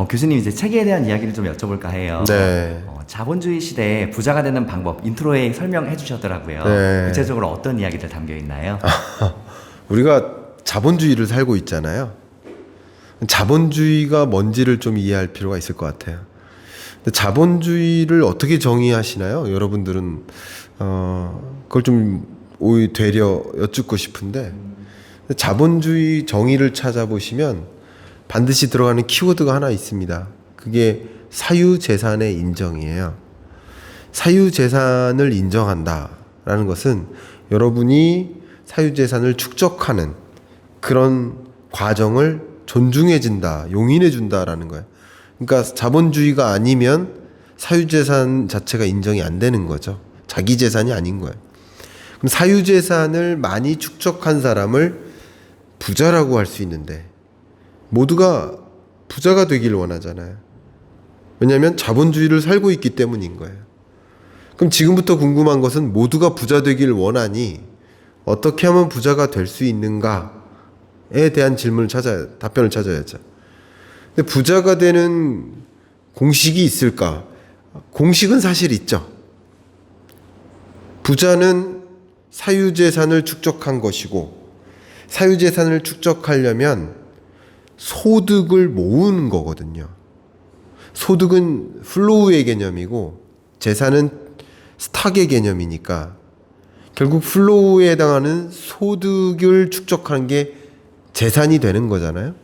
교수님 이제 책에 대한 이야기를 좀 여쭤볼까 해요. 네. 자본주의 시대에 부자가 되는 방법 인트로에 설명해 주셨더라고요. 네. 구체적으로 어떤 이야기들 담겨 있나요? 우리가 자본주의를 살고 있잖아요. 자본주의가 뭔지를 좀 이해할 필요가 있을 것 같아요. 근데 자본주의를 어떻게 정의하시나요? 여러분들은 그걸 좀 되려 여쭙고 싶은데, 자본주의 정의를 찾아보시면 반드시 들어가는 키워드가 하나 있습니다. 그게 사유재산의 인정이에요. 사유재산을 인정한다라는 것은 여러분이 사유재산을 축적하는 그런 과정을 존중해준다, 용인해준다라는 거예요. 그러니까 자본주의가 아니면 사유재산 자체가 인정이 안 되는 거죠. 자기 재산이 아닌 거예요. 그럼 사유재산을 많이 축적한 사람을 부자라고 할 수 있는데, 모두가 부자가 되길 원하잖아요. 왜냐하면 자본주의를 살고 있기 때문인 거예요. 그럼 지금부터 궁금한 것은 모두가 부자 되길 원하니 어떻게 하면 부자가 될 수 있는가에 대한 답변을 찾아야죠. 근데 부자가 되는 공식이 있을까? 공식은 사실 있죠. 부자는 사유재산을 축적한 것이고, 사유재산을 축적하려면 소득을 모으는 거거든요. 소득은 플로우의 개념이고 재산은 스탁의 개념이니까 결국 플로우에 해당하는 소득을 축적하는 게 재산이 되는 거잖아요.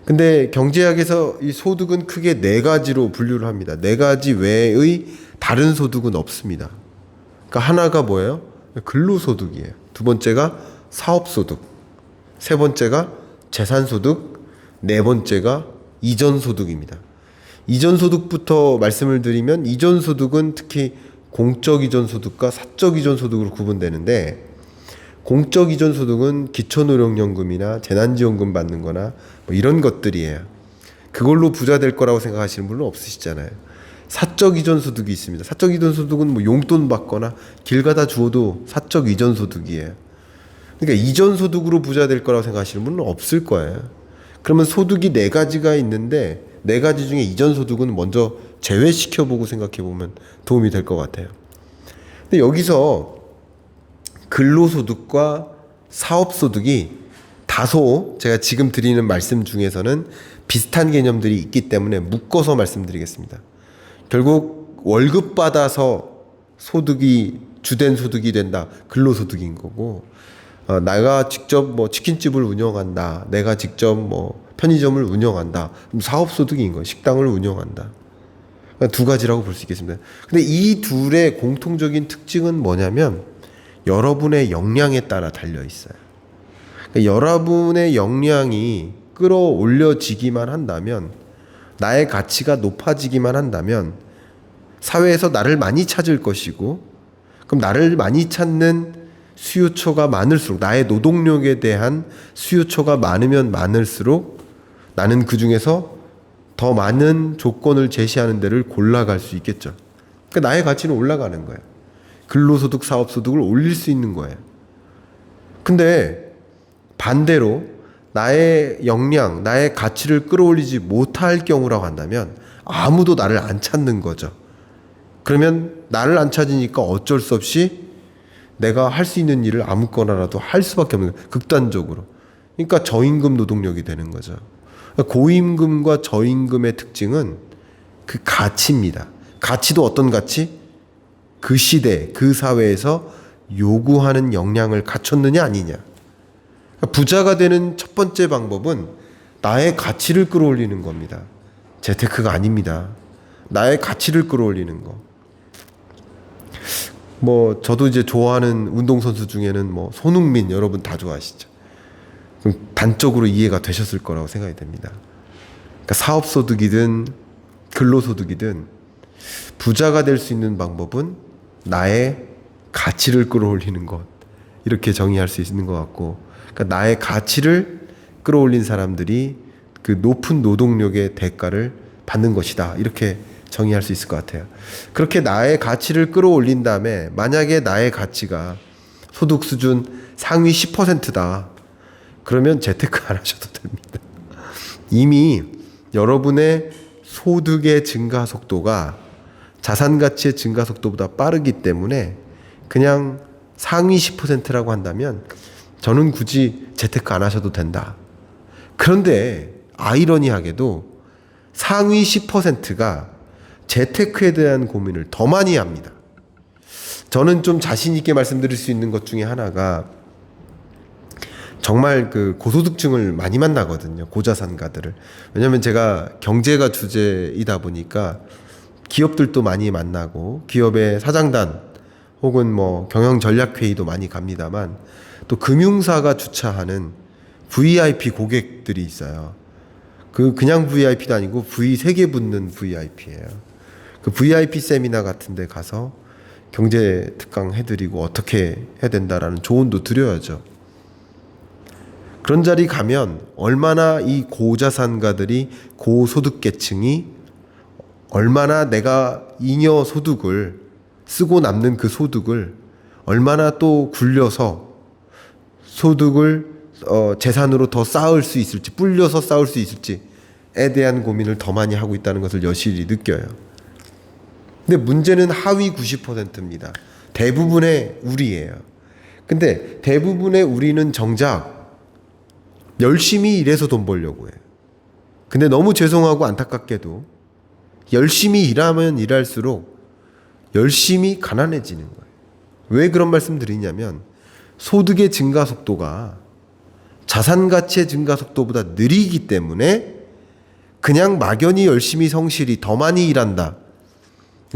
근데 경제학에서 이 소득은 크게 네 가지로 분류를 합니다. 네 가지 외의 다른 소득은 없습니다. 그러니까 하나가 뭐예요? 근로소득이에요. 두 번째가 사업소득, 세 번째가 재산소득, 네 번째가 이전소득입니다. 이전소득부터 말씀을 드리면, 이전소득은 특히 공적 이전소득과 사적 이전소득으로 구분되는데, 공적 이전소득은 기초노령연금이나 재난지원금 받는 거나 뭐 이런 것들이에요. 그걸로 부자 될 거라고 생각하시는 분은 없으시잖아요. 사적 이전소득이 있습니다. 사적 이전소득은 뭐 용돈 받거나 길 가다 주워도 사적 이전소득이에요. 그러니까 이전소득으로 부자 될 거라고 생각하시는 분은 없을 거예요. 그러면 소득이 네 가지가 있는데, 네 가지 중에 이전소득은 먼저 제외시켜보고 생각해보면 도움이 될 것 같아요. 근데 여기서 근로소득과 사업소득이 다소 제가 지금 드리는 말씀 중에서는 비슷한 개념들이 있기 때문에 묶어서 말씀드리겠습니다. 결국 월급 받아서 소득이 주된 소득이 된다, 근로소득인 거고, 내가 직접 뭐 치킨집을 운영한다, 내가 직접 뭐 편의점을 운영한다, 사업소득인 거예요. 식당을 운영한다. 그러니까 두 가지라고 볼 수 있겠습니다. 근데 이 둘의 공통적인 특징은 뭐냐면 여러분의 역량에 따라 달려 있어요. 그러니까 여러분의 역량이 끌어올려지기만 한다면, 나의 가치가 높아지기만 한다면 사회에서 나를 많이 찾을 것이고, 그럼 나를 많이 찾는 수요처가 많을수록, 나의 노동력에 대한 수요처가 많으면 많을수록 나는 그 중에서 더 많은 조건을 제시하는 데를 골라갈 수 있겠죠. 그러니까 나의 가치는 올라가는 거예요. 근로소득, 사업소득을 올릴 수 있는 거예요. 근데 반대로 나의 역량, 나의 가치를 끌어올리지 못할 경우라고 한다면 아무도 나를 안 찾는 거죠. 그러면 나를 안 찾으니까 어쩔 수 없이 내가 할 수 있는 일을 아무거나라도 할 수밖에 없는 거예요. 극단적으로. 그러니까 저임금 노동력이 되는 거죠. 고임금과 저임금의 특징은 그 가치입니다. 가치도 어떤 가치? 그 시대, 그 사회에서 요구하는 역량을 갖췄느냐 아니냐. 부자가 되는 첫 번째 방법은 나의 가치를 끌어올리는 겁니다. 재테크가 아닙니다. 나의 가치를 끌어올리는 거. 뭐 저도 이제 좋아하는 운동선수 중에는 뭐 손흥민, 여러분 다 좋아하시죠. 그럼 단적으로 이해가 되셨을 거라고 생각이 됩니다. 그러니까 사업소득이든 근로소득이든 부자가 될 수 있는 방법은 나의 가치를 끌어올리는 것, 이렇게 정의할 수 있는 것 같고, 그러니까 나의 가치를 끌어올린 사람들이 그 높은 노동력의 대가를 받는 것이다, 이렇게 정의할 수 있을 것 같아요. 그렇게 나의 가치를 끌어올린 다음에 만약에 나의 가치가 소득 수준 상위 10%다. 그러면 재테크 안 하셔도 됩니다. 이미 여러분의 소득의 증가 속도가 자산 가치의 증가 속도보다 빠르기 때문에 그냥 상위 10%라고 한다면 저는 굳이 재테크 안 하셔도 된다. 그런데 아이러니하게도 상위 10%가 재테크에 대한 고민을 더 많이 합니다. 저는 좀 자신 있게 말씀드릴 수 있는 것 중에 하나가 정말 그 고소득층을 많이 만나거든요. 고자산가들을. 왜냐하면 제가 경제가 주제이다 보니까 기업들도 많이 만나고 기업의 사장단 혹은 뭐 경영 전략 회의도 많이 갑니다만 또 금융사가 주차하는 VIP 고객들이 있어요. 그냥 VIP도 아니고 V 3개 붙는 VIP예요. 그 VIP 세미나 같은 데 가서 경제 특강 해드리고 어떻게 해야 된다라는 조언도 드려야죠. 그런 자리 가면 얼마나 이 고자산가들이 고소득계층이 얼마나 내가 잉여 소득을 쓰고 남는 그 소득을 얼마나 또 굴려서 소득을 재산으로 더 쌓을 수 있을지 불려서 쌓을 수 있을지에 대한 고민을 더 많이 하고 있다는 것을 여실히 느껴요. 근데 문제는 하위 90%입니다. 대부분의 우리예요. 근데 대부분의 우리는 정작 열심히 일해서 돈 벌려고 해요. 근데 너무 죄송하고 안타깝게도 열심히 일하면 일할수록 열심히 가난해지는 거예요. 왜 그런 말씀 드리냐면 소득의 증가 속도가 자산 가치의 증가 속도보다 느리기 때문에 그냥 막연히 열심히 성실히 더 많이 일한다.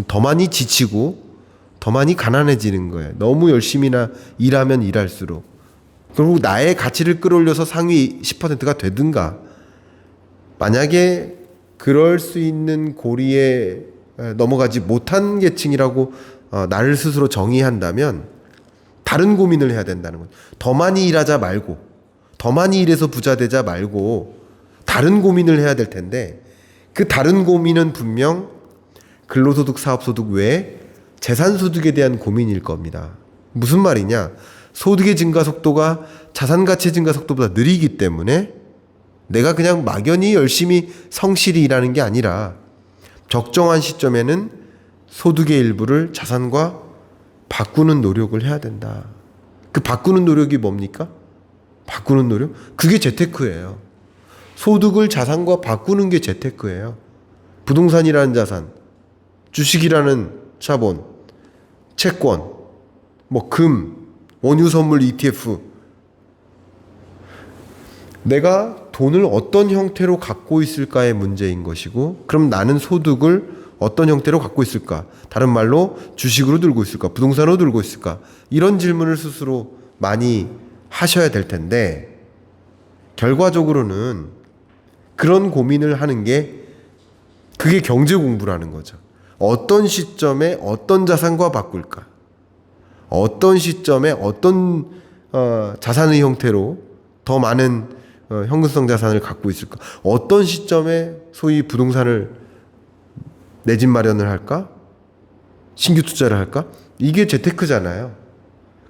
더 많이 지치고 더 많이 가난해지는 거예요. 너무 열심히나 일하면 일할수록. 그리고 나의 가치를 끌어올려서 상위 10%가 되든가 만약에 그럴 수 있는 고리에 넘어가지 못한 계층이라고 나를 스스로 정의한다면 다른 고민을 해야 된다는 거죠. 더 많이 일하자 말고 더 많이 일해서 부자 되자 말고 다른 고민을 해야 될 텐데 그 다른 고민은 분명 근로소득, 사업소득 외에 재산소득에 대한 고민일 겁니다. 무슨 말이냐? 소득의 증가 속도가 자산가치의 증가 속도보다 느리기 때문에 내가 그냥 막연히 열심히 성실히 일하는 게 아니라 적정한 시점에는 소득의 일부를 자산과 바꾸는 노력을 해야 된다. 그 바꾸는 노력이 뭡니까? 바꾸는 노력? 그게 재테크예요. 소득을 자산과 바꾸는 게 재테크예요. 부동산이라는 자산, 주식이라는 자본, 채권, 뭐 금, 원유 선물 ETF. 내가 돈을 어떤 형태로 갖고 있을까의 문제인 것이고, 그럼 나는 소득을 어떤 형태로 갖고 있을까? 다른 말로 주식으로 들고 있을까? 부동산으로 들고 있을까? 이런 질문을 스스로 많이 하셔야 될 텐데, 결과적으로는 그런 고민을 하는 게 그게 경제 공부라는 거죠. 어떤 시점에 어떤 자산과 바꿀까? 어떤 시점에 어떤 자산의 형태로 더 많은 현금성 자산을 갖고 있을까? 어떤 시점에 소위 부동산을 내 집 마련을 할까? 신규 투자를 할까? 이게 재테크잖아요.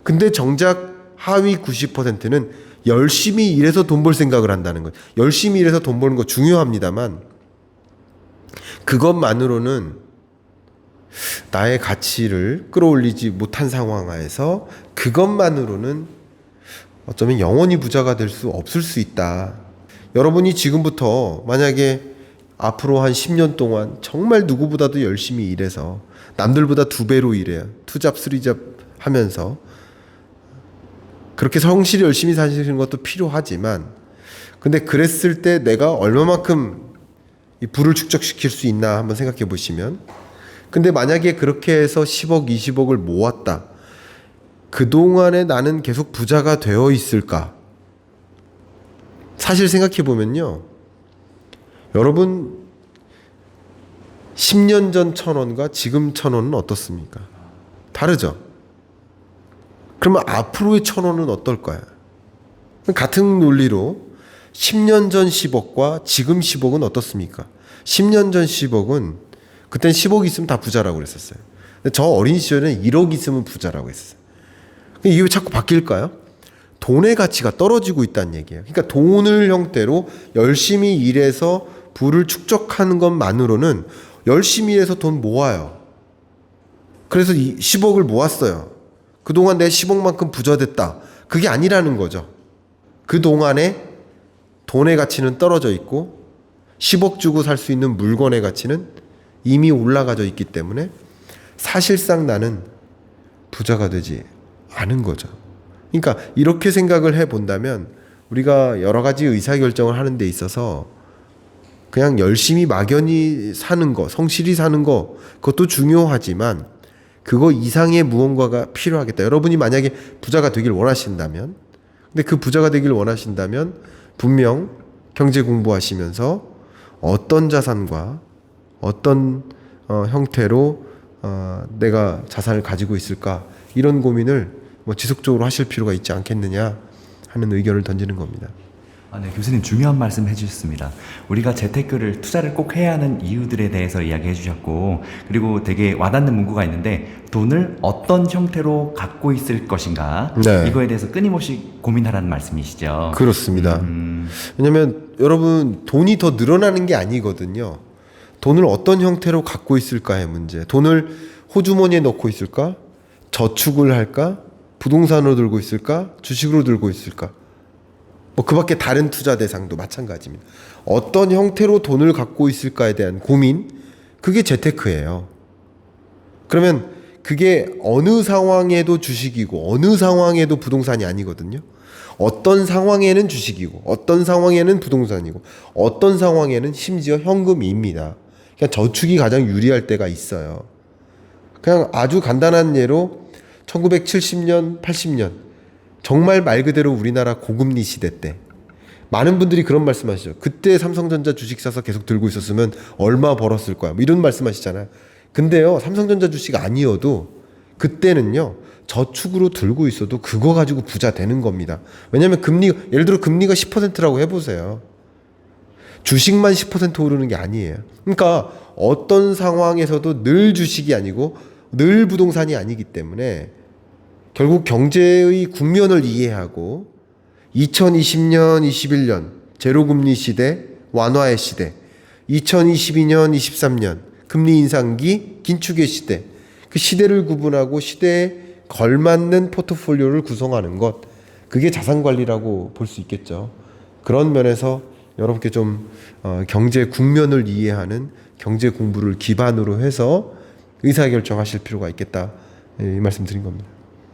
근데 정작 하위 90%는 열심히 일해서 돈 벌 생각을 한다는 거예요. 열심히 일해서 돈 버는 거 중요합니다만 그것만으로는 나의 가치를 끌어올리지 못한 상황 하에서 그것만으로는 어쩌면 영원히 부자가 될 수 없을 수 있다. 여러분이 지금부터 만약에 앞으로 한 10년 동안 정말 누구보다도 열심히 일해서 남들보다 2배로 일해요. 2잡, 3잡 하면서 그렇게 성실히 열심히 사시는 것도 필요하지만 근데 그랬을 때 내가 얼마만큼 이 부를 축적시킬 수 있나 한번 생각해 보시면 근데 만약에 그렇게 해서 10억, 20억을 모았다. 그동안에 나는 계속 부자가 되어 있을까? 사실 생각해 보면요. 여러분 10년 전 1,000원과 지금 1,000원은 어떻습니까? 다르죠? 그러면 앞으로의 1,000원은 어떨까요? 같은 논리로 10년 전 10억과 지금 10억은 어떻습니까? 10년 전 10억은 그땐 10억 있으면 다 부자라고 그랬었어요. 근데 저 어린 시절에는 1억 있으면 부자라고 했어요. 이게 왜 자꾸 바뀔까요? 돈의 가치가 떨어지고 있다는 얘기예요. 그러니까 돈을 형태로 열심히 일해서 부를 축적하는 것만으로는 열심히 해서 돈 모아요. 그래서 10억을 모았어요. 그동안 내 10억만큼 부자 됐다. 그게 아니라는 거죠. 그동안에 돈의 가치는 떨어져 있고 10억 주고 살 수 있는 물건의 가치는 이미 올라가져 있기 때문에 사실상 나는 부자가 되지 않은 거죠. 그러니까 이렇게 생각을 해본다면 우리가 여러 가지 의사결정을 하는 데 있어서 그냥 열심히 막연히 사는 거, 성실히 사는 거, 그것도 중요하지만 그거 이상의 무언가가 필요하겠다. 여러분이 만약에 부자가 되길 원하신다면, 근데 그 부자가 되길 원하신다면 분명 경제 공부하시면서 어떤 자산과 어떤 형태로 내가 자산을 가지고 있을까, 이런 고민을 지속적으로 하실 필요가 있지 않겠느냐 하는 의견을 던지는 겁니다. 네, 교수님 중요한 말씀 해주셨습니다. 우리가 재테크를 투자를 꼭 해야 하는 이유들에 대해서 이야기해 주셨고, 그리고 되게 와닿는 문구가 있는데 돈을 어떤 형태로 갖고 있을 것인가, 네. 이거에 대해서 끊임없이 고민하라는 말씀이시죠. 그렇습니다. 왜냐하면 여러분 돈이 더 늘어나는 게 아니거든요. 돈을 어떤 형태로 갖고 있을까의 문제. 돈을 호주머니에 넣고 있을까? 저축을 할까? 부동산으로 들고 있을까? 주식으로 들고 있을까? 그 밖에 다른 투자 대상도 마찬가지입니다. 어떤 형태로 돈을 갖고 있을까에 대한 고민, 그게 재테크예요. 그러면 그게 어느 상황에도 주식이고 어느 상황에도 부동산이 아니거든요. 어떤 상황에는 주식이고 어떤 상황에는 부동산이고 어떤 상황에는 심지어 현금입니다. 그냥 저축이 가장 유리할 때가 있어요. 그냥 아주 간단한 예로 1970년, 80년 정말 말 그대로 우리나라 고금리 시대 때 많은 분들이 그런 말씀하시죠. 그때 삼성전자 주식 사서 계속 들고 있었으면 얼마 벌었을 거야, 이런 말씀하시잖아요. 근데요, 삼성전자 주식 아니어도 그때는요 저축으로 들고 있어도 그거 가지고 부자 되는 겁니다. 왜냐하면 예를 들어 금리가 10%라고 해보세요. 주식만 10% 오르는 게 아니에요. 그러니까 어떤 상황에서도 늘 주식이 아니고 늘 부동산이 아니기 때문에 결국 경제의 국면을 이해하고 2020년, 21년 제로금리 시대, 완화의 시대, 2022년, 23년 금리 인상기, 긴축의 시대, 그 시대를 구분하고 시대에 걸맞는 포트폴리오를 구성하는 것, 그게 자산관리라고 볼 수 있겠죠. 그런 면에서 여러분께 좀 경제 국면을 이해하는 경제 공부를 기반으로 해서 의사결정하실 필요가 있겠다, 이 말씀 드린 겁니다.